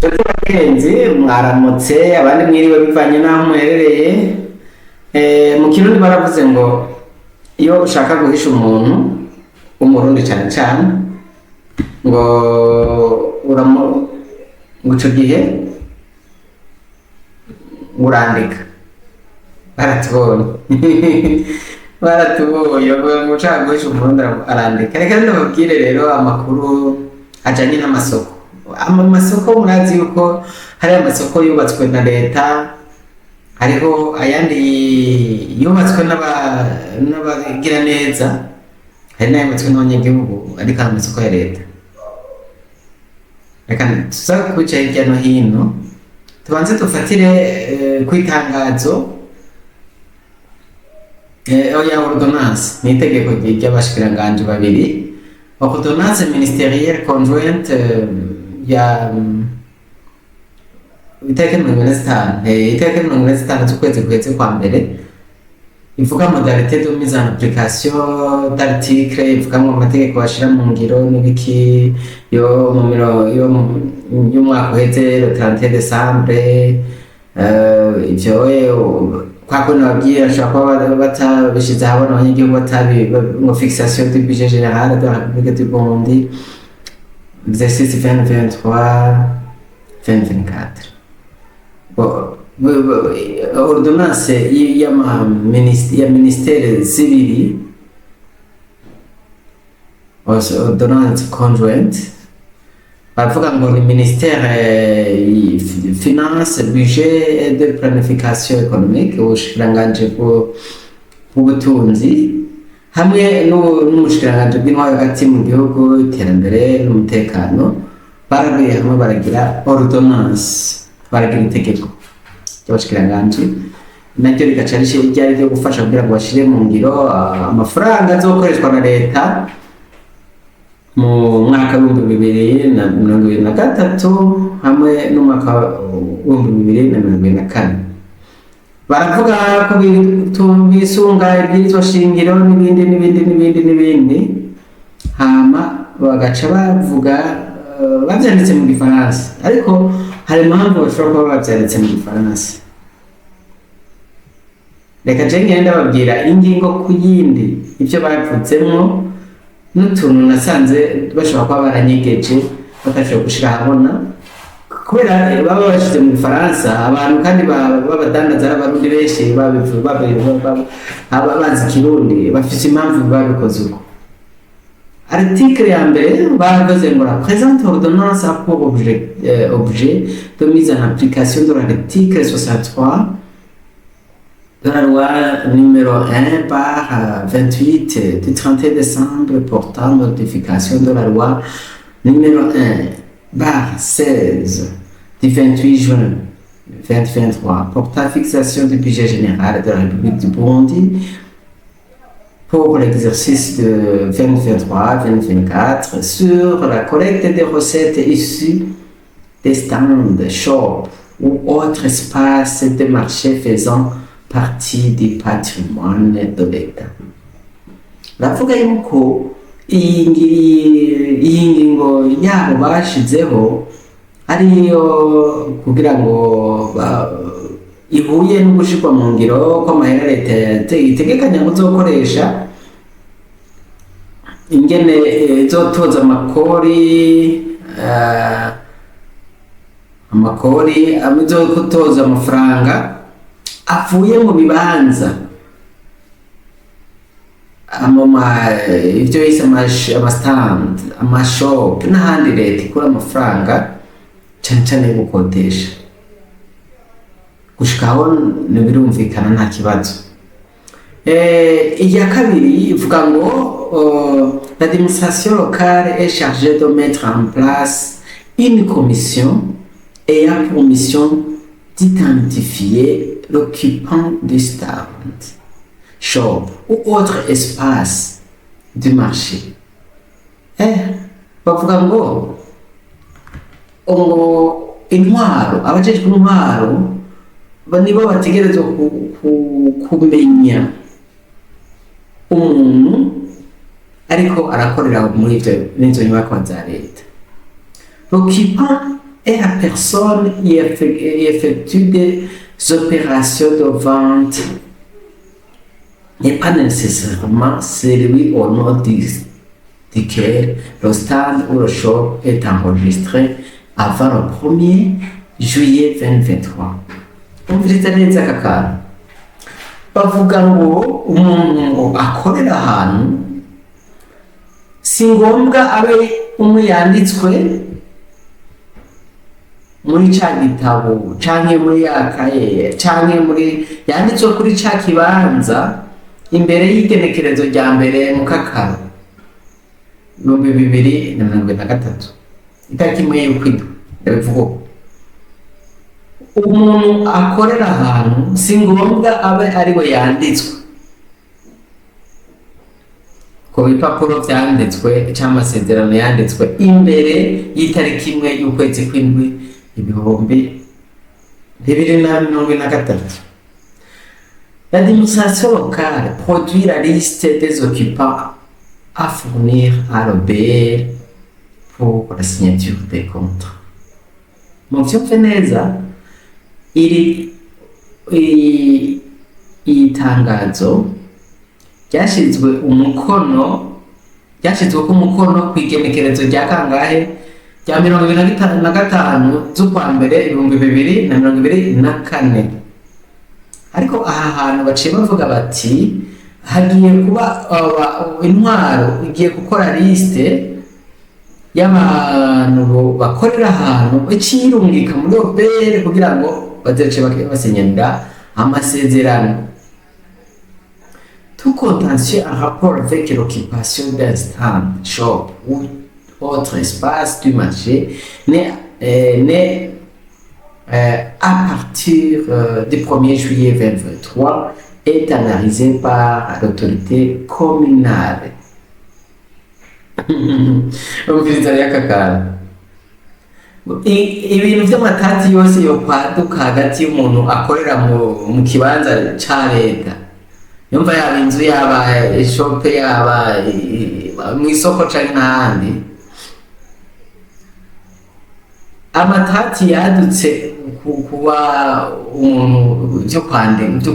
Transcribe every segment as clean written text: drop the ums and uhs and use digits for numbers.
Bagenzi mwaramutse abandi mwiriwe bivanye n'aho muherereye. Mu kirundi baravuze ngo iyo ushaka guhisha umuntu umurundi cyane cyane ngo ico gihe urandika baratubonye ngo ushaka guhisha umurundi arandika. Reka ndababwire rero amakuru ajanye n'amasoko. Amasoko murazi yuko hari amasoko yubatswe na leta, hariho ayandi yubatswe n'abagira neza, hari n'ayubatswe n'abanyagihugu ariko amasoko ya leta. Reka tuza kuca hirya no hino tubanze dufatire kw'itangazo ya ordonnance ni itegeko ry'abashikiranganji babiri, ordonnance ministérielle conjointe ya itariki 15 z'ukwezi guheze kwa mbere, ivuga modalité de mise en application d'article, ivuga mu mategeko bashira mu ngiro n'ibiki yo y'umwaka uheze le 31 décembre. Ivyo kwako nababwira ashobora kuba batabishize ahabona abanyagihugu batabi ngo fixation du budget général de la République du Burundi exercice 2023-2024. Ordonnance ya ministère zibiri, ordonnance conjointe, bavuga ngo ni ministère finance, budget et de planification économique, ubushikiranganji bw'ubutunzi hamwe n'umushikiranganji bw'intwaro hagati mu gihugu, iterambere n'umutekano, baragiye hamwe baragira ordonnance, baragira itegeko ry'abashikiranganji naryo rigaca ryari ryo gufasha kugira ngo bashire mu ngiro amafaranga azokoreshwa na leta mu mwaka w'ibihumbi 2023 hamwe n'umwaka w'ibihumbi 2024. baravuga ko bisunga ibyirizwa shingiro n'ibindi hama bagaca bavuga bavyanditse mu gifaransa, ariko hari impamvu bashobora kuba bavyanditse mu gifaransa. Reka je ngenda babwira ingingo ku yindi ivyo bavuzemwo n'utuntu nasanze bashobora kuba baranyegeje batashobora gushira ahabona kubera baba bashize mu Faransa. Abantu kandi babadandaza abarundi benshi babazi Kirundi bafise impamvu babikoze uko. Article ya mbere bavuze ngo la présente ordonnance a pour objet de mise en application de l'article 63 de la loi numéro 1/28 du 31 décembre portant modification de la loi numéro 1/16 du 28 juin 2023 portant fixation du budget général de la République du Burundi pour l'exercice de 2023-2024 sur la collecte des recettes issues des stands, shops ou autres espaces de marché faisant partie du patrimoine de l'État. Ravuga yuko iyi ngingo yabo bashizeho ariyo kugira ngo ihuye no gushirwa mu ngiro ko amahera leta itegekanya ngo uzokoresha ingene izotoza amakori amuzokutoza amafaranga avuye mu bibanza ivyo yise amastand, amashop n'ahandi leta ikora amafaranga cane cane yo gukodesha. Gushikaho ntibirumvikana nta kibazo. Iya kabiri ivuga ngo l'administration locale est chargée de mettre en place une commission ayant pour mission d'identifier l'occupant du stand, shop ou autre espace du marché. Bavuga ngo intwaro, abajejwe intwaro nibo bategerezwa kumenya umuntu ariko arakorera muri n'izo nyubako za leta. L'occupant est la personne qui effectue des opérations de vente n'est pas nécessairement celui au nom duquel le stand ou le shop est enregistré avant le 1er juillet 2023. Umviriza neza aka kantu. Bavuga ngo umuntu akorera ahantu si ngombwa abe umwe yanditswe muri ca gitabo canke muri akaye canke muri yanditswe kuri ca kibanza imbere y'igenekerezo rya mbere mu kakaro 2023 itariki imwe y'ukwindwi. Ndabivuga umuntu akorera ahantu si ngombwa abe ariwe yanditswe ku bipapuro vyanditswe cyangwa amasezerano yanditswe imbere y'itariki imwe y'ukwezi kw'indwi 2023. L'administration locale produit la liste des occupants à fournir à l'OBR pour la signature des contrats. Mu vyumve neza iri itangazo ryashyizwe ku mukono ku igenekerezo rya kangahe rya 2025 z'ukwa mbere 2024. ariko aha hantu baciye bavuga bati hagiye kuba intwaro igiye gukora liste y'abantu bakorera ahantu ikirungika muri OBR kugira ngo bazace basenyera amasezerano. Tout contentieux en rapport avec l'occupation d'un stand, shop ou autre espace du marché n'est à partir du 1er juillet 2023 est analysé par l'autorité communale. Ibintu by'amatati yose yo kwaduka hagati y'umuntu akorera mu kibanza ca leta, yumva yaba inzu yaba shop yaba mu isoko canke n'ahandi, amatati yadutse kuba umuntu byo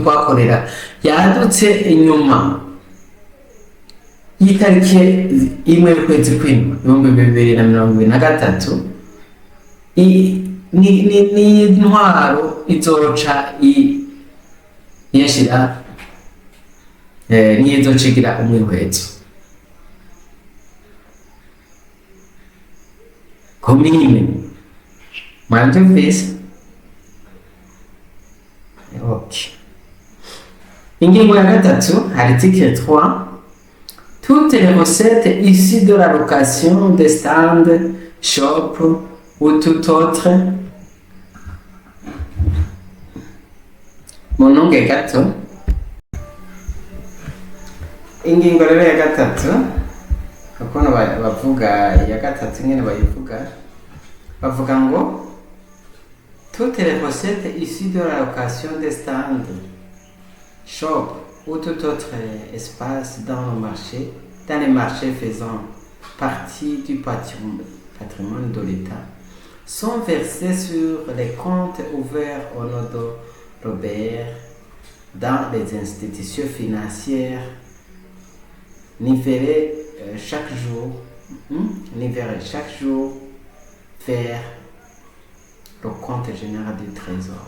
kwakorera yadutse inyuma y'itariki imwe y'ukwezi kw'indwi 2023. ni intwaro izoca yashira niyo izocigira umwihwezo komine mwanje vese. Okay. Ingingo ya gatatu, article 3, toutes les recettes issues de la location des stands, shops ou tout autre. Mon nom est gato. Ingingo rero ya gatatu, ukuntu bavuga ya gatatu nyene bayivuga, bavuga ngo toutes les recettes issues de la location des stands, shops ou tout autre espace dans les marchés faisant partie du patrimoine de l'État sont versées sur les comptes ouverts au nom de l'OBR dans les institutions financières nivelées chaque jour vers le compte général du trésor.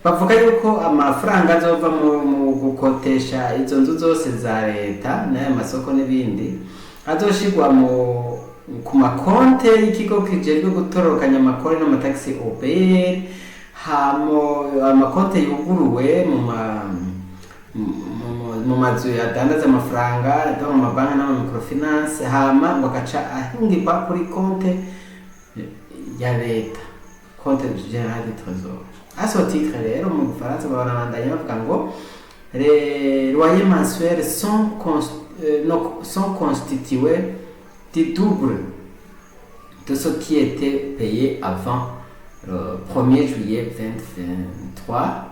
Bavuga yuko amafaranga azova mu gukotesha izo nzu zose za leta n'aya masoko n'ibindi azoshirwa ku makonte y'ikigo kijejwe gutororokanya amakori n'amataxi OBR, hamo amakonte yuguruwe mu mazu yadandaza amafaranga mu mabanki n'amamicrofinance, hama bagaca ahingirwa kuri konte ya leta, compte général du trésor. À ce titre, rero mu Bufaransa barabandanya bavuga ngo les loyers mensuels sont constitués du double de ce qui était payé avant le 1er juillet 2023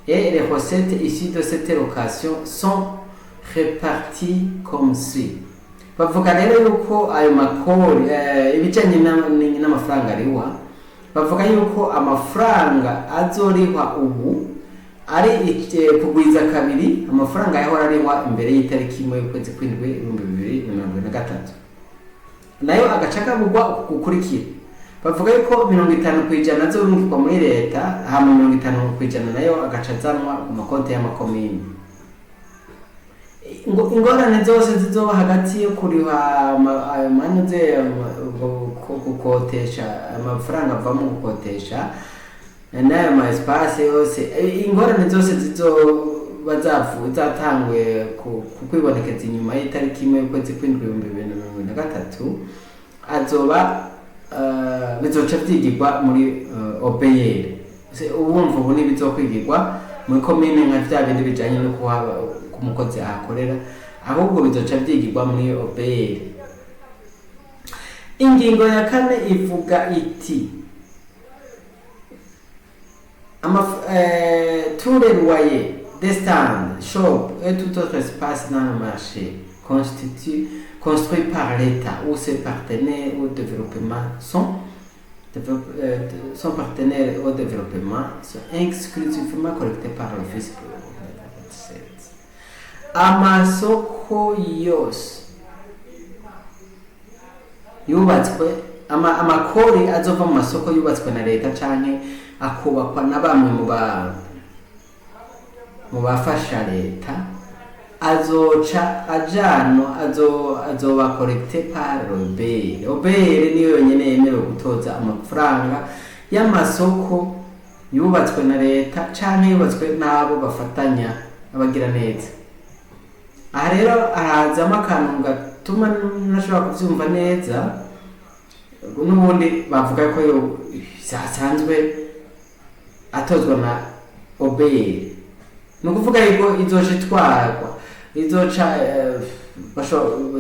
et les recettes issues de cette location sont répartis comme suit. Bavuga rero yuko ayo makori ibijyanye n'amafaranga ariwa, bavuga yuko amafaranga azorihwa ubu ari kugwiza kabiri amafaranga yahora ariwa imbere y'itariki imwe y'ukwezi kw'indwi 2023, nayo agaca kagurwa gukurikira. Bavuga yuko 50% azorungikwa muri leta, hama 50% nayo agaca azanwa ku makonti y'amakomini. Ingorane zose zizoba hagati yo kuriha ayo manyuze gukotesha amafaranga ava mu gukotesha n'ayo ma espace yose, ingorane zose zizoba zatangwe kwibonekeza inyuma y'itariki imwe y'ukwezi kw'indwi 2023 azoba bizoca vyigirwa muri OBR. Ubumva ubu n'ibizokwigirwa muri komine nka vya bindi bijanye no kuhaba umukozi ahakorera, ahubwo bizoca vyigirwa muri OBR. Ingingo ya kane ivuga iti tous les loyers des stands, shops et tout autre espace dans le marché construit par l'État ou ses partenaires au développement sont partenaires au développement sont exclusivement collectés par l'office. Amasoko yose yubatswe amakori azova mu masoko yubatswe na leta canke akubakwa na bamwe mu bafasha leta azoca azoba collecté par l'OBR. OBR niyo yonyene yemerewe gutoza amafaranga y'amasoko yubatswe na leta canke yubatswe n'abo bafatanya abagira neza. Aha rero harazamo akantu gatuma ntashobora kuvyumva neza, n'ubundi bavuga ko asanzwe atozwa na OBR. Ni ukuvuga yuko izoca itwarwa, izoca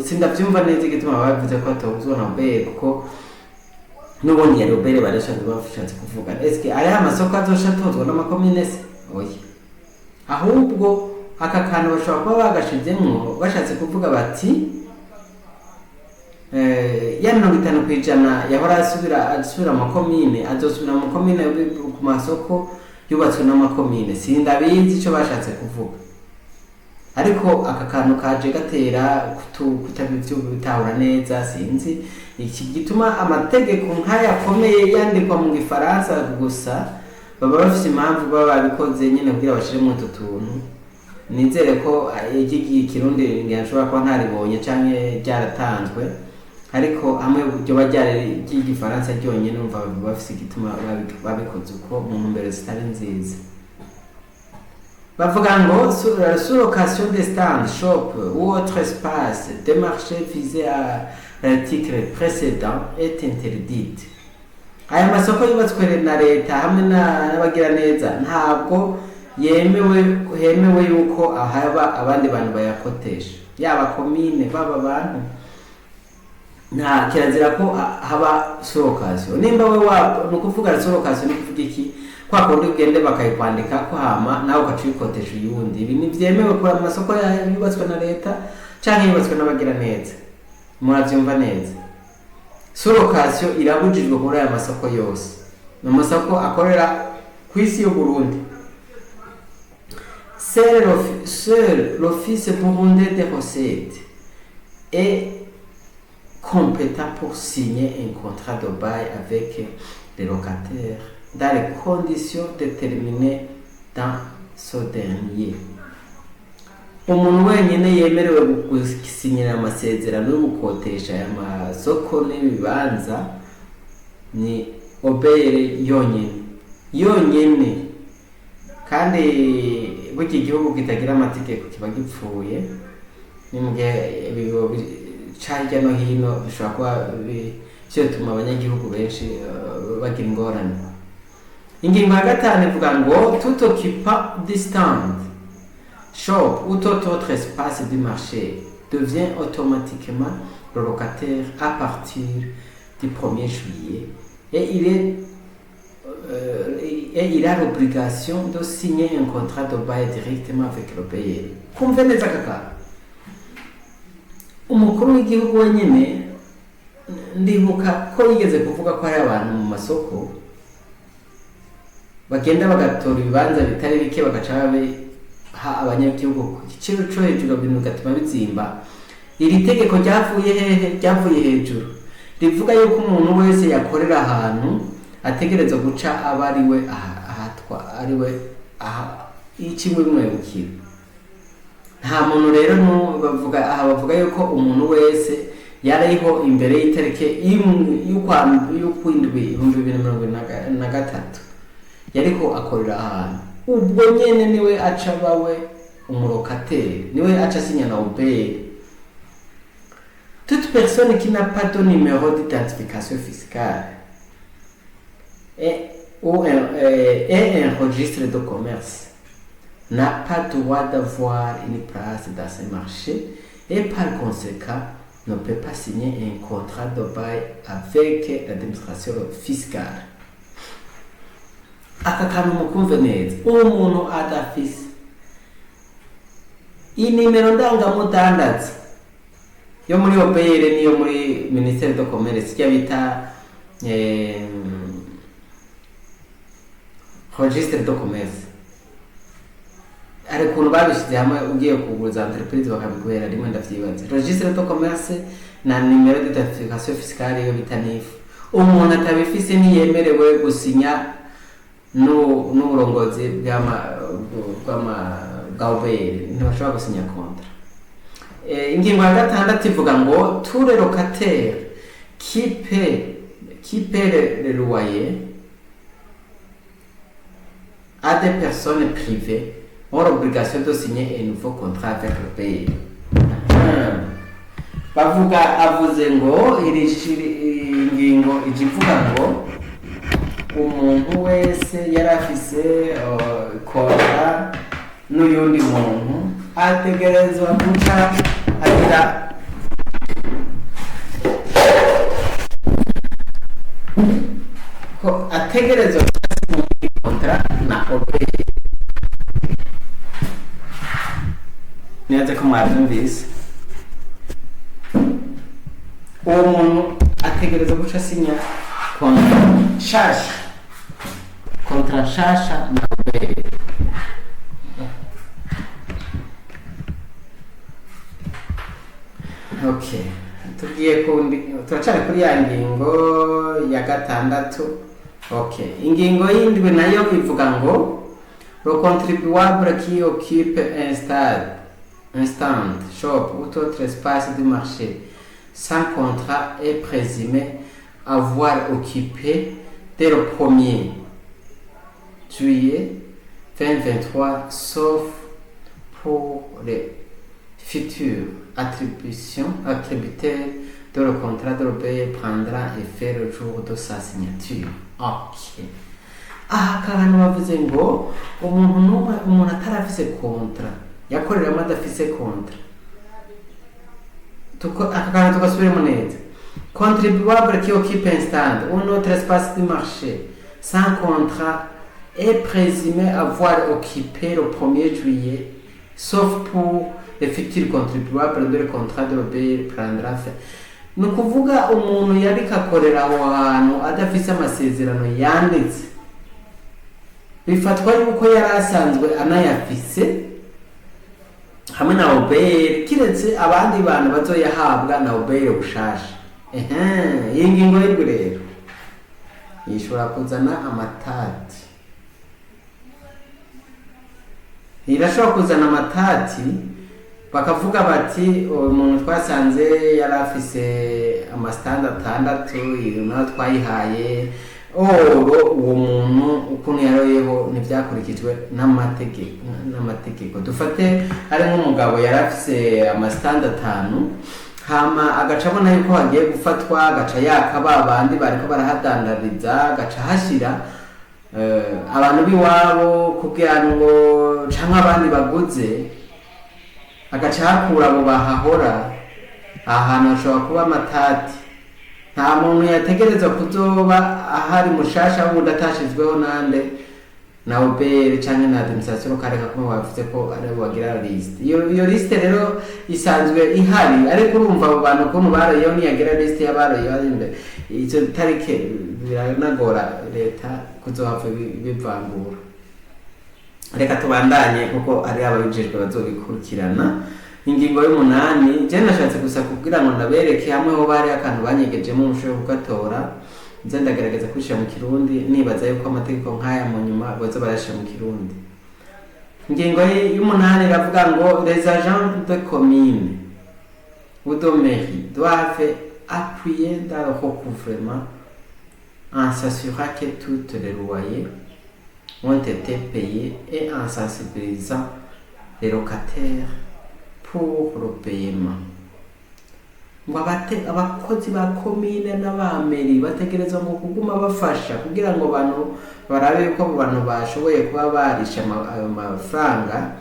sindavyumva neza igituma bavuze ko atozwa na OBR, kuko n'ubundi yari OBR bashatse kuvuga. Eske ari amasoko azoca atozwa n'amakomine se? Oya, ahubwo aka kantu bashobora kuba bagashizemwo bashatse kuvuga bati ya 50% yahora asubira amakomine azosubira mu komine ku masoko yubatswe n'amakomine. Sindabizi ico bashatse kuvuga, ariko aka kantu kaje gatera kutabitahura neza. Sinzi iki gituma amategeko nk'aya akomeye yandikwa mu Gifaransa gusa, baba bafite impamvu baba babikoze nyene kugira bashiremo utu tuntu. Nizere ko iki Kirundi ngashobora kuba ntaribonye canke ryaratanzwe, ariko hamwe byo bajyare ry'igifaransa ryonyene numva bafite igituma babikoze uko mu ntumbero zitari nziza. Bavuga ngo sur location des stands, shops ou autre espace de marché visé à l'article précédent est interdite. Aya masoko yubatswe na leta hamwe n'abagira neza ntabwo hemewe yuko ahaba abandi bantu bayakotesha, yaba komine baba bantu. Nta kirazira ko haba surocassion. Nimba we nukuvuga surocassion ni kuvuga iki? Kwa kundi ugende bakayikwandika ko hama nawe ukacikotesha uyundi. Ibi nivyemewe ku masoko yubatswe na leta canke yubatswe n'abagira neza. Muravyumva neza. Surocassion irabujijwe muri aya masoko yose. Mu masoko akorera kw'isi y'u Burundi. Seul l'office burundais des recettes est compétent pour signer un contrat de bail avec les locataires dans les conditions déterminées dans ce dernier. Umuntu wenyene yemerewe gusinyira amasezerano yo gukotesha aya masoko n'ibibanza ni OBR yonyene. Kandi buki gihugu kitagira amategeko kiba gipfuye, ni mugihe ibigo hirya no hino bishobora kuba bituma abanyagihugu benshi bagira ingorane. Ingingo ya gatanu ivuga ngo tout occupant du stand, shop ou tout autre espace du marché devient automatiquement le locataire à partir du 1er juillet et il a l'obligation de signer un contrat de bail directement avec le payeur. Kumve neza kaka. umukuru w'igihugu wenyine ndibuka ko yigeze kuvuga ko hari abantu mu masoko bagenda bagatora ibibanza bitari bike bagaca babiha abanyagihugu ku giciro cyo hejuru, ibintu bigatuma bizimba. Iri tegeko ryavuye hejuru rivuga yuko umuntu wese yakorera ahantu ategereza guca aba ariwe ahatwa ariwe ikimwe mwebukira. Nta muntu rero bavuga yuko umuntu wese yariho imbere y'itariki y'ukwindwi 2023 yariko akorera ahantu, ubwo nyene niwe aca bawe umurokateri, niwe aca sinya na obeye. Toute personne qui n'a pas de numéro d'identification fiscale et un registre de commerce n'a pas droit d'avoir une place dans ce marché et par conséquent ne peut pas signer un contrat de bail avec l'administration fiscale. Aka kantu mukumve neza, umuntu adafise inimero ndangamudandaza yo muri OBR niyo muri Ministère de Commerce cyo bita registre de commerce. Ari kuntu babishyize hamwe ugiye kuguza entreprise bakabiguhera rimwe ndavyibaza. Registre de commerce na numero d'identification fiscale yo bita NIF. Umuntu atabifise niyemerewe gusinya n'uburongozi bw'OBR, ntibashobora gusinya kontra. Ingingo ya 6 ivuga ngo tous les locataires qui paient le loyer à des personnes privées ont l'obligation de signer un nouveau contrat avec le pays. Avuze ngo iri ingingo ivuga ngo umuntu wese yarafise kontra n'uyundi muntu ategerezwa guca agira ko ategerezwa kontra na OBR. Nianze ko mwabyumvise, uwo muntu ategerezwa guca sinya kontra shasha na OBR. Okay, turacari kuri ya ngingo ya 6. Okay, ingingo y'indwi nayo ivuga ngo le contribuable qui occupe un stand, shop ou autre espace du marché sans contrat est présumé avoir occupé dès le 1er juillet 2023, sauf pour les futures attributaires de le contrat de l'OBR prendra effet le jour de sa signature. Ok. Kantu bavuze ngo umuntu atarafise kontra yakoreramo adafise kontra. Aka kantu tugasubiremo neza. Contribuable qui occupe un stand ou un autre espace du marché sans contrat est présumé avoir occupé le 1er juillet, sauf pour les futurs contribuables de le contrat de l'OBR prendra effet. Ni ukuvuga umuntu yariko akorera aho hantu adafise amasezerano yanditse, bifatwa yuko yari asanzwe anayafise hamwe na OBR, kiretse abandi bantu bazoyahabwa na OBR bushasha. Iyi ngingo y'indwi rero ishobora kuzana amatati. Irashobora kuzana amatati, bakavuga bati umuntu twasanze yari afise amasitandi 6 naho twayihaye uwo muntu ukuntu yaroyeho ntibyakurikijwe n'amategeko. Dufate ari nk'umugabo yari afise amasitandi 5 hama agaca abona yuko hagiye gufatwa, agaca yakaba abandi bariko barahadandariza, agaca hashira abantu biwabo kugira ngo canke abandi baguze, agaca hakura abo bahahora. Ahantu hashobora kuba amatati. Nta muntu yategerezwa kuzoba ahari mushasha wundi atashizweho na OBR cyangwa na administration kareka ko bavuze ko ari wagira list iyo list rero isanzwe ihari ariko urumva abo bantu ko barayo ni yagira list y'abarayo imbere icyo tarike biranagora leta kuzohava bivangura. Reka tubandanye kuko ari ababijejwe bazobikurikirana. Ingingo y'umunani je nashatse gusa kugira ngo nabereke hamwe ho bari akantu banyegeje mu musho kugatora nze ndagerageza kwishira mu Kirundi nibaza yuko amategeko nk'aya mu nyuma bazo barashira mu Kirundi. Ingingo y'umunani iravuga ngo les agents de commune ou de mairie doivent appuyer dans le recouvrement en s'assurant que tous les loyers ont été payés et en sensibilisant les locataires pour le paiement. Abakozi ba komine n'abameri bategerezwa ngo kuguma bafasha kugira ngo abantu barabe ko abantu bashoboye kuba barisha ayo mafaranga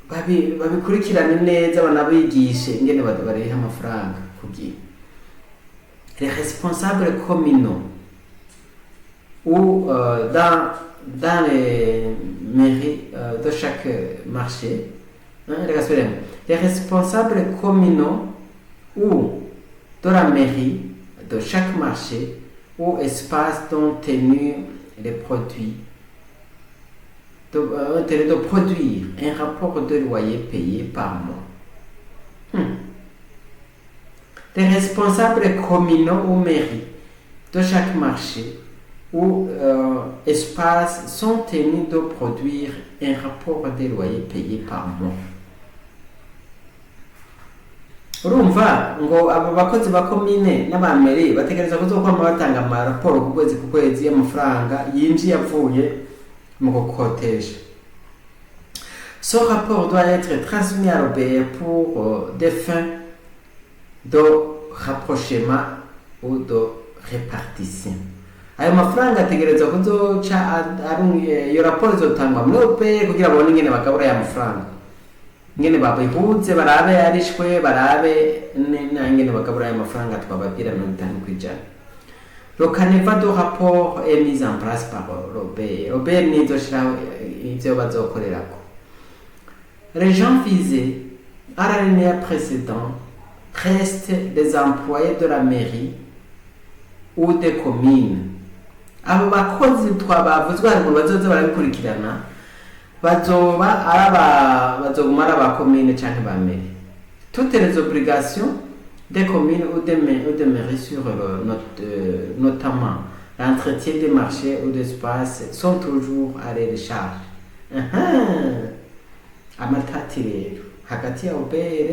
babikurikirane neza banabigishe ingene bariha amafaranga kugira les responsables communaux ou dans les mairies de chaque marché, les responsables communaux ou de la mairie de chaque marché ou espace dont tenu les produits de produire un rapport de loyer payé par mois. Les responsables communaux ou mairies de chaque marché ou espaces sont tenus de produire un rapport de loyer payé par mois. Urumva ngo abo bakozi ba komine n'abameri bategereza kuzokwama batanga amaraporo ku kwezi y'amafaranga yinjiye avuye mu gukotesha. Ce rapport doit être transmis à l'OBR pour des fins de rapprochement ou de répartition. Ayo mafaranga ategereza kuzoca iyo raporo izotangwa muri OBR kugira babone ingene bagabura ya mafaranga, ingene babihuze barabe yarishwe barabe n'ingene bagabura ya mafaranga twababwira 50%. Le canevas de rapport est mis en place par l'OBR. OBR nizoshiraho ivyo bazokorerako. Les gens visés à l'alinéa précédent restent des employés de la mairie ou des communes. Abo bakozi twabavuzwe harimo bazoza barabikurikirana bazoguma ari abakomine canke ba mairie. Toutes les obligations des communes ou des mairies sur notamment l'entretien des marchés ou d'espaces sont toujours à leur charge. Amatati rero hagati ya OBR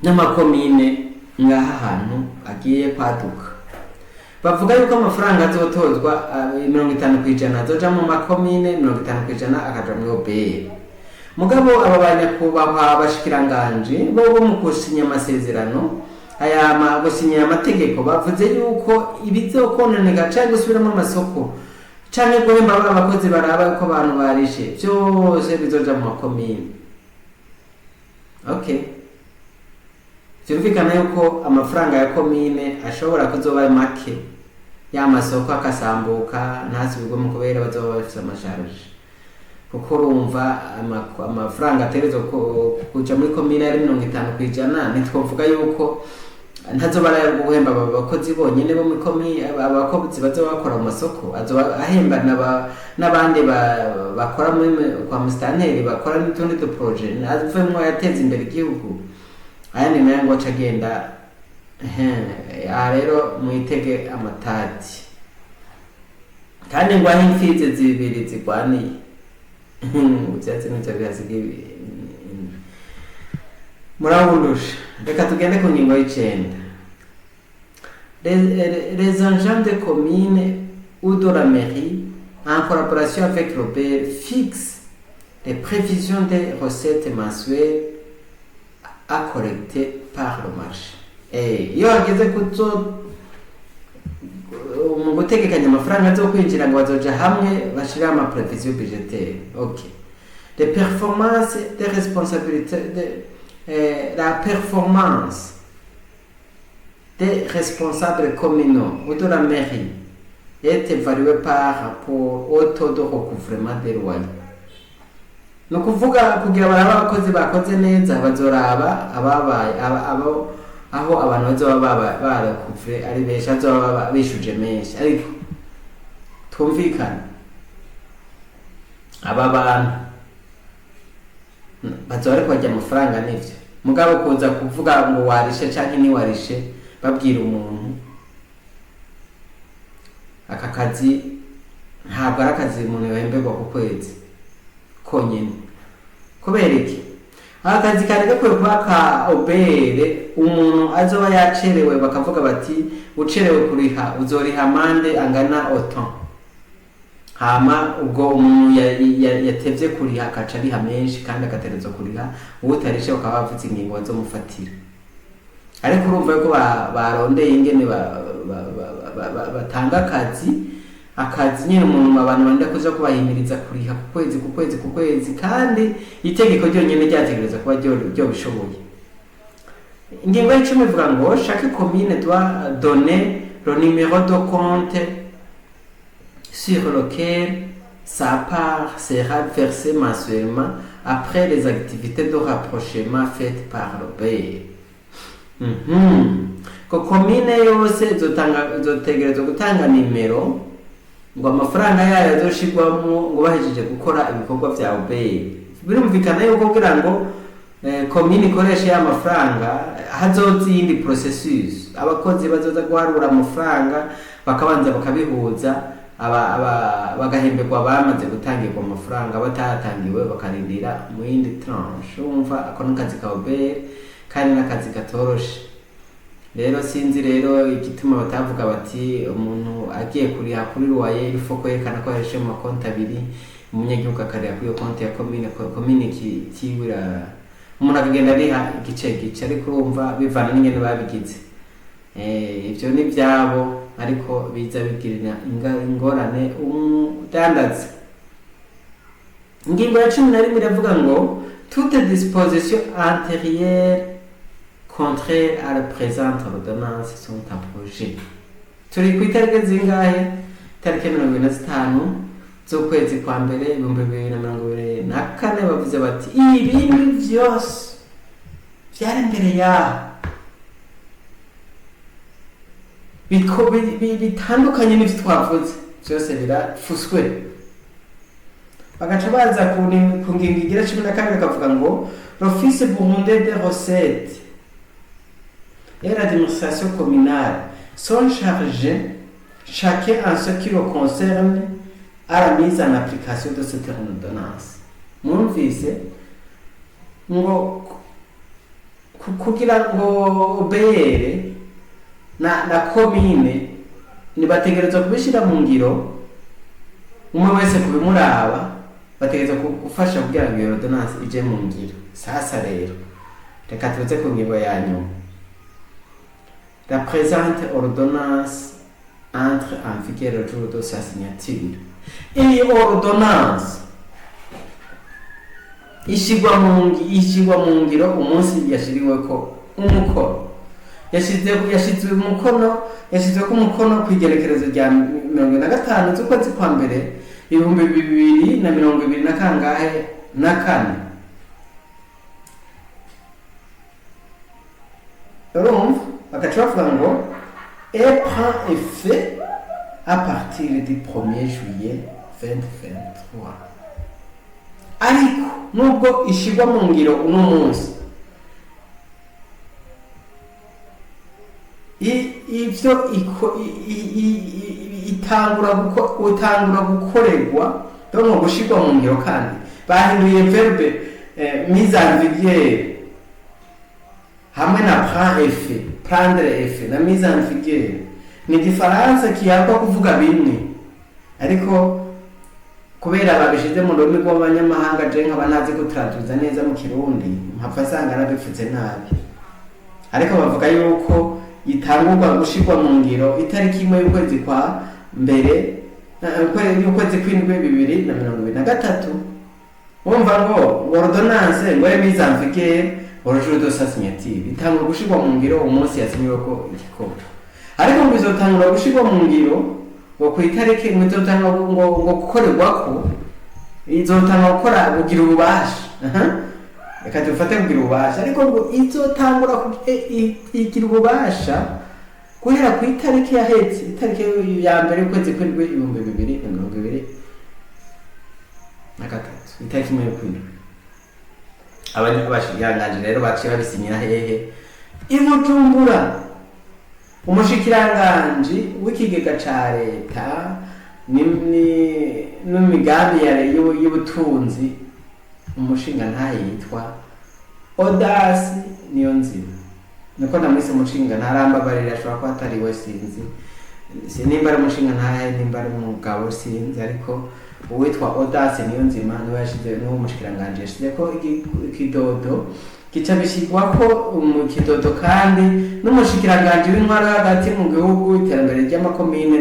n'amakomine ngaha hantu agiye kwaduka, bavuga yuko amafaranga azotozwa 50% azoja mu makomine, 50% akaja mu OBR. Mugabo aba banyakubahwa abashikiranganje bo mu gusinya amasezerano aya gusinya amategeko bavuze yuko ibizokonanega cyangwa gusubiramo amasoko cyane guhemba abakozi baraba ko abantu barishe byose bizoja mu makomine. Okay, byumvikana yuko amafaranga ya komine ashobora kuzoba make y'amasoko akasambuka ntasubirwe mu kubera bazoba bafite amasharge, kuko urumva amafaranga ategerezwa kuja muri komine ari 50%. Ntitwovuga yuko ntazoba guhemba abakozi bonyene bo muri komine, abakozi bazoba bakora mu masoko azoba ahemba n'abandi bakora kwa mustanteri bakora n'utundi du projet azuvemwo yateza imbere igihugu. Aya ni nayo ngo cagenda rero mwitege amatati kandi ngo aho imfizi zibiri zigwaniye uvyatsi n'ivyo bihasiga murabundusha. Reka tugende ku ngingo y'icenda. Les agents de commune ou de la mairie en collaboration avec l'OBR fixent les prévisions des recettes mensuelles à collecter par le marché. Iyo hageze mu gutegekanya amafaranga azo kwinjira ngo bazoja hamwe bashira ama prévision budgétaire. Okay. Les performances des responsabilités la performance des responsables communaux ou de la mairie est évalué par rapport au taux de recouvrement des loyers. Ni ukuvuga kugira barabe abakozi bakoze neza bazoraba ababaye aho abantu bazoba barakuvure ari benshi bazoba bishuje menshi, ariko twumvikane aba bantu bazoba ariko bajya amafaranga n'ivyo, mugabo kuza kuvuga ngo warishe canke ntiwarishe babwira umuntu aka kazi ntabwo ari akazi umuntu yahemberwa ku kwezi konyine. Kubera iki? Aka kazi kari gakwiye kuba ka obere, umuntu azoba yacerewe bakavuga bati ucerewe kuriha uzoriha amande angana autant, hama ubwo umuntu yatevye kuriha akaca ariha menshi kandi agategerezwa kuriha, ubutarishe bakaba bavutse ingingo bazomufatira. Ariko urumva ko barondeye ingene batanga akazi nyine umuntu abantu banda kuza kubahimiriza kuriha ku kwezi kandi itegeko ryonyine ryategereza kuba ryo bishoboye. Ingingo y'icumi ivuga ngo chaque commune doit donner le numéro de compte sur lequel sa part sera versée mensuellement après les activités de rapprochement faites par le bailleur. Ko commune yose zotegerezwa gutanga nimero ngo amafaranga yayo azoshirwamo ngo bahejeje gukora ibikorwa vya bailleur. Birumvikana yuko kugira ngo commune ikoreshe ya mafaranga hazoza iyindi processus, abakozi bazoza guharura amafaranga bakabanza bakabihuza bagahemberwa bamaze gutangirwa amafaranga, batatangiwe bakarindira mu yindi tranche. Umva ako n'akazi ka bailleur kandi n'akazi katoroshe. Rero sinzi rero igituma batavuga bati umuntu agiye kuriha kuri loyer ifo kwerekana ko yarishe mu makonti abiri, umunyagihugu akariha kuri iyo konti ya commune kiwira umuntu akagenda ariha igice, ariko urumva bivana n'ingene babigize. Ivyo ni vyabo, ariko biza bigirira ingorane umudandaza. Ingingo ya 11 iravuga ngo toute disposition antérieure contraire à la présente ordonnance sont abrogées. Turi ku itariki zingahe? Tariki 25 z'ukwezi kwa mbere 2024 bavuze bati ibintu vyose vyari imbere yaho bitandukanye n'ivyo twavuze byose birafuswe. Bagaca baza ku ngingo igira 12 bakavuga ngo l'office burundais des recettes et l'administration communale sont chargés chacun en ce qui le concerne à la mise en application de cette ordonnance. Mwumvise ngo kugira ngo bere na commune nibategerezwa kubishira mu ngiro, umwe wese kubimuraba bategerezwa gufasha kugira ngo iyo ordonnance ije mu ngiro. Sasa rero reka tuze ku ngingo ya nyuma. La présente ordonnance entre en vigueur le jour de sa signature. Iyi ordonnance ishigwa mu ngiro umunsi yashiriweko umukoro. Yashizwe ku mukono kwigerekerezo rya 25 z'ukwezi kwa mbere 2020 na kangahe na kane. Urumva bakaca bavuga ngo et prend effet à partir du 1er juillet 2023. Ariko nubwo ishigwa mu ngiro uno munsi, ivyo itangura gukorerwa donc gushigwa mu ngiro, kandi bahinduye verbe mise en vigueur hamwe na prendre effet na mise en vigueur. Ni difference kiyarwa kuvuga bimwe, ariko kubera babishize mu rurimi rw'abanyamahanga je nkaba ntazi gutraduza neza mu Kirundi, mpapfa sanga nabipfutse nabi. Ariko bavuga yuko itangurwa gushirwa mu ngiro itariki imwe y'ukwezi kwa mbere y'ukwezi kw'indwi 2023. Wumva ngo ordonnance ngo mise en vigueur au jour de sa signature, itangurwa gushirwa mu ngiro umunsi yasinyiweko igikorwa. Ariko ngo izotangura gushirwa mu ngiro ngo ku itariki ngo izotanga ngo gukorerwako izotanga gukora kugira ububasha reka dufate kugira ububasha ariko ngo izotangura igira ububasha guhera ku itariki yahetse itariki ya mbere y'ukwezi kw'indwi 2023 itariki imwe y'ukwindwi abanyabashikiranganje rero baciye babisinyira hehe i Bujumbura umushikiranganji w'ikigega ca leta n'imigambi y'ubutunzi umushinga ntayitwa Audace Niyonzima niko namwise umushinga ntarambabarira ashobora kuba atari we sinzi nimba ari umushinga ntahe nimba ari umugabo sinzi ariko uwitwa Audace Niyonzima niwe yashize n'uwo mushikiranganje yashize ko ikidodo gica bishyirwako mu kidodo kandi n'umushikiranganje w'intwaro hagati mu gihugu iterambere ry'amakomine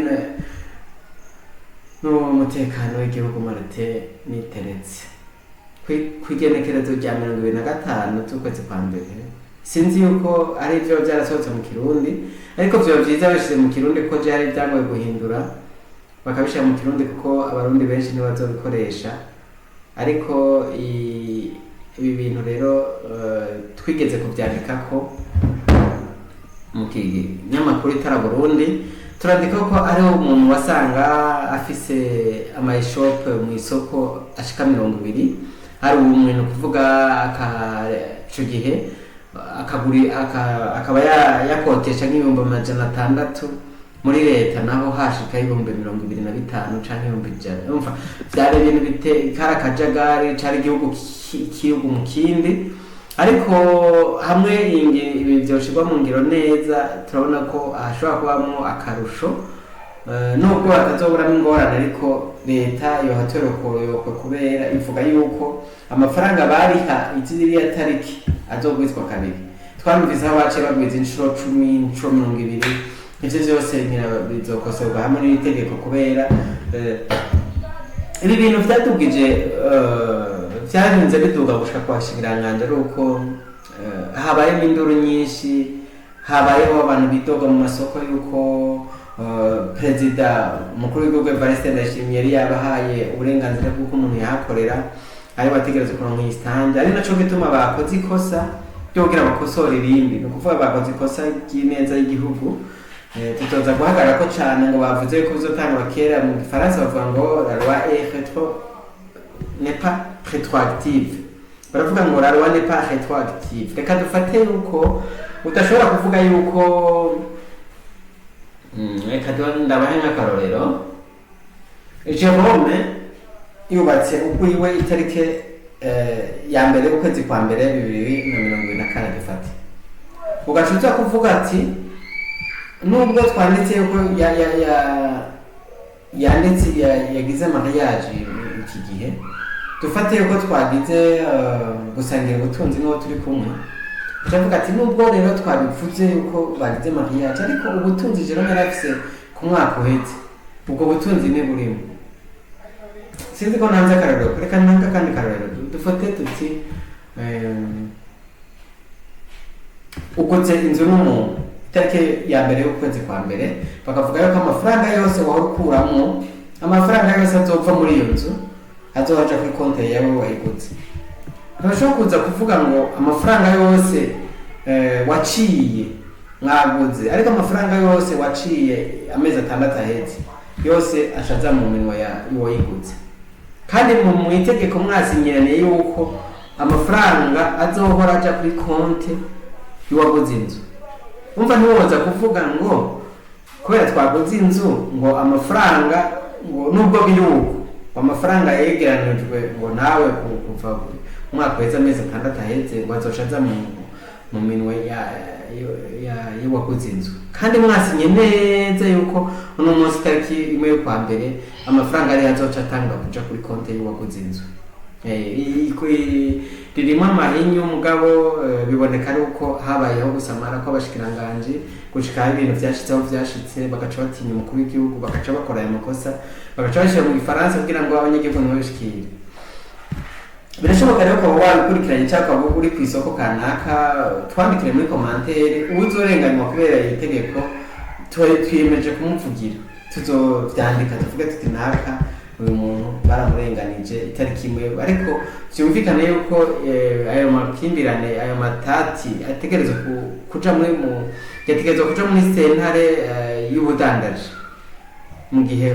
n'umutekano w'igihugu Marite Niteretse kwigenekerezo rya 2025 z'ukwezi kwa mbere sinzi yuko ari byo byarasohotse mu Kirundi ariko byo byiza bishyize mu Kirundi ko byari byangoye guhindura bakabishyira mu Kirundi kuko abarundi benshi ntibazobikoresha ariko ibi bintu rero twigeze kubyandika ko mu kinyamakuru Itara Burundi turandika ko ari umuntu wasanga afise ama-shop mu isoko ashika 200 ari umuntu kuvuga akaco gihe akaba yakotesha nk'ibihumbi 600 muri leta naho hashika ibihumbi 25 canke 100 umva byari ibintu bitekara kajagari cari igihugu mu kindi ariko hamwe ibi byoshirwa mu ngiro neza turabona ko ashobora kubamo akarusho nubwo atazoburamo ingorane ariko leta yohatoroko kubera ivuga yuko amafaranga bariha iziriya tariki azogwizwa kabiri twarumvise aho baciye bagwiza inshuro 10 inshuro 20 ivyo vyose bizokosorwa hamwe n'itegeko kubera ibi bintu vyatugije vyarinze biduga gushika kwa shingiranganje ari uko habaye induru nyinshi habayeho abantu bidoga mu masoko yuko perezida mukuru w'igihugu Evariste Ndayishimiye yari yabahaye uburenganzira bw'uko umuntu yahakorera ari bategereza kuronka iyi stand ari naco gituma bakoze ikosa byo kugira bakosora ibindi no kuvuga bakoze ikosa ry'ineza y'igihugu tutoza guhagarara ko cyane ngo bavuze ko bizotangwa kera mu Gifaransa bavuga ngo la loi n'est pas rétroactive baravuga ngo la loi n'est pas rétroactive reka dufate yuko udashobora kuvuga yuko reka ndabahe nk'akarorero Jerome yubatse ukwiwe itarike ya mbere y'ukwezi kwa mbere 2024 gifate ugacuza kuvuga ati nubwo twanditse yuko yanditse yagize mariage iki gihe dufate yuko twagize gusangira ubutunzi n'uwo turi kumwe ndavuga ati nubwo rero twabivuze yuko bagize mariage ariko ubutunzi Jerome yarafise ku mwaka uhetse ubwo butunzi ni burimo sinzi ko nanze akarorero reka nanga kandi karorero dufate tuti ukoze inzu n'umuntu itariki ya mbere y'ukwezi kwa mbere bakavuga yuko amafaranga yose warukuramo amafaranga yose azopfa muri iyo nzu azohaja kuri konti yawe wayiguze ntashobora kuza kuvuga ngo amafaranga yose waciye mwaguze ariko amafaranga yose waciye amezi 6 ahetse yose ashaza mu minwa y'uwayiguze kandi mu itegeko mwasinyiraniye yuko amafaranga azohora aja kuri konti y'uwaguze inzu umva ntiwoza kuvuga ngo kubera twaguze inzu ngo amafaranga ngo nubwo biruko amafaranga yegeranijwe ngo nawe kuva umwaka weza amezi 6 ahetse ngo azoshaza mu minwe y'uwaguze inzu kandi mwasinye neza yuko uno munsi tariki imwe yo kwa mbere amafaranga ari azoca atanga kuja kuri konti y'uwaguze inzu ririmo amahinyu umugabo biboneka ari uko habayeho gusamara kw'abashikiranganje gushika ibintu vyashitseho vyashitse bagaca batinya umukuru w'igihugu bagaca bakora aya makosa bagaca bashira mu Gifaransa kugira ngo abanyagihugu ntibashikire birashoboka rero ko wabikurikiranye cyangwa ko uri ku isoko kanaka twandikire muri commentaire uzorenganywa kubera itegeko twiyemeje kumuvugira tuzovyandika tuvuge tuti naka uyu muntu baramurenganije itariki imwe, ariko vyumvikane yuko ayo makimbirane ayo matati ategerezwa kuja yategerezwa kuja muri sentare y'ubudandaji mu gihe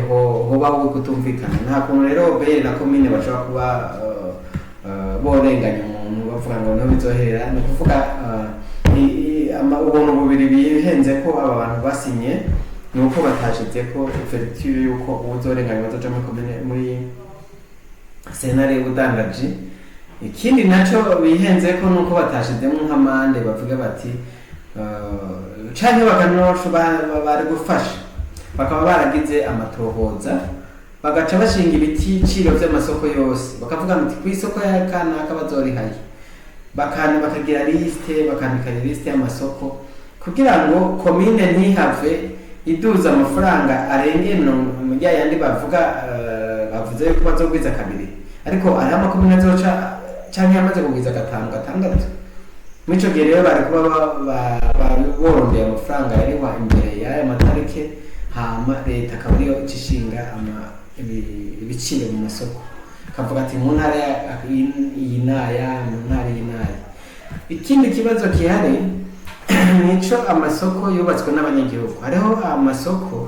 hoba kutumvikana. Nta kuntu rero bere na komine bashobora kuba borenganya umuntu bavuga ngo niho bizoherera. Ni ukuvuga ubuntu bubiri bihenze ko aba bantu basinye ni uko batashize ko verture yuko uzorenganya bazoja muri sentare y'ubudandaji. Ikindi naco bihenze ko nuko batashizemo nk'amande bavuga bati canke bakanosho bari gufasha bakaba baragize amatohoza bagaca bashinga ibiciro vy'amasoko yose bakavuga ati kw'isoko ya kanaka bazorihaye bakagira liste bakandika liste y'amasoko kugira ngo komine ntihave iduza amafaranga arenge mu yandi bavuze ko bazogwiza kabiri, ariko ari amakomine azoca canke yamaze kugwiza gatandatu. Mico gihe rero bari kuba borondeye amafaranga yariwa imbere y'aya matarike, hama leta akaba ariyo icishinga ibiciro mu masoko kavuga ati mu ntara iyi naya mu ntara iyi naya. Ikindi kibazo kihari nico amasoko yubatswe n'abanyagihugu. Hariho amasoko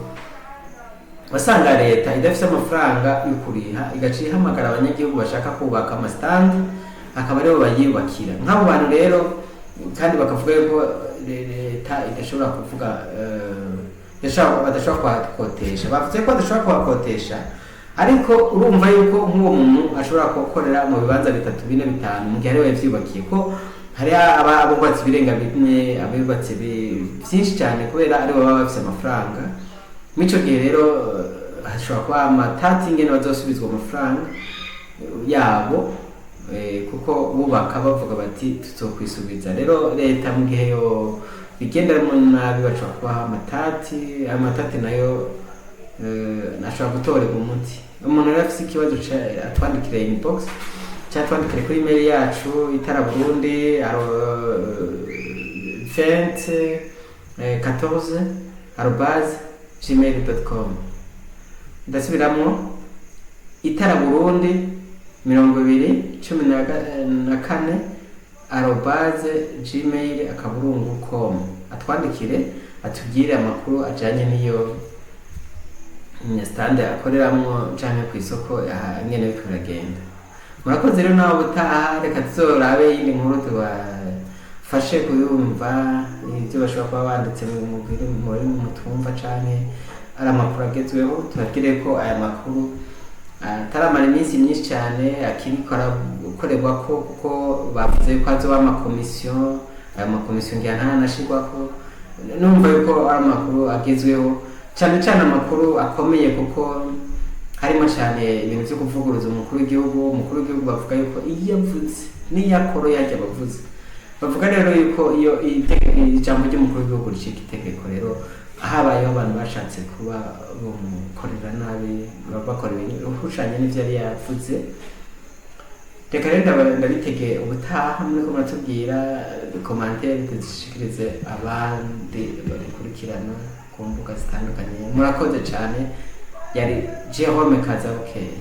wasanga leta idafite amafaranga yo kuriha igaca ihamagara abanyagihugu bashaka kubaka amasitandi akaba aribo bayubakira nk'abo bantu rero, kandi bakavuga yuko leta idashobora kuvuga badashobora kuhakotesha. Bavuze ko badashobora kuhakotesha, ariko urumva yuko nk'uwo muntu ashobora gukorera mu bibanza 3, 4, 5 mu gihe ariwe yavyubakiye, ko hari abubatse ibirenga 4 abubatse byinshi cyane kubera aribo baba bafite amafaranga. Mico gihe rero hashobora kuba amatati ingene bazosubizwa amafaranga yabo kuko bubaka bavuga bati tuzokwisubiza. Rero leta mu gihe yo bigenderamo nabi bashobora kubaha amatati nayo ashobora gutorerwa umuti. Umuntu rero afite ikibazo atwandikire inbox cyatwandikire kuri email yacu itaraburundi 2014@gmail.com. ndasubiramo itaraburundi 2014@gmail.com. atwandikire atubwire amakuru ajanye n'iyo stand akoreramo canke ku isoko nyene bikoragenda. Murakoze rero nawe butaha, reka tuzorabe yindi nkuru tubafashe kuyumva ibyo bashobora kuba banditse muri mutumva canke ari amakuru agezweho. Tubagire ko aya makuru ataramara iminsi myinshi cyane akirikora gukorerwa ko kuko bavuze ko hazoba amakomisiyo, aya makomisiyo ngira ntanashirwako. Numva yuko ari amakuru agezweho cyane amakuru akomeye kuko harimo cyane ibintu byo kuvuguruza umukuru w'igihugu. Umukuru w'igihugu bavuga yuko iyo avuze n'iyakoro yajya bavuze, bavuga rero yuko iyo ijambo ry'umukuru w'igihugu ricika itegeko. Rero habayeho abantu bashatse kuba bamukorera nabi bakora ibintu bihushanye n'ivyo yari yavuze. Reka rero ndabitege ubutaha muri ko muratubwira commentaire tuzishikirize abandi babikurikirana ku mbuga zitandukanye. Murakoze cyane. Yari Jerome Kazabukeye.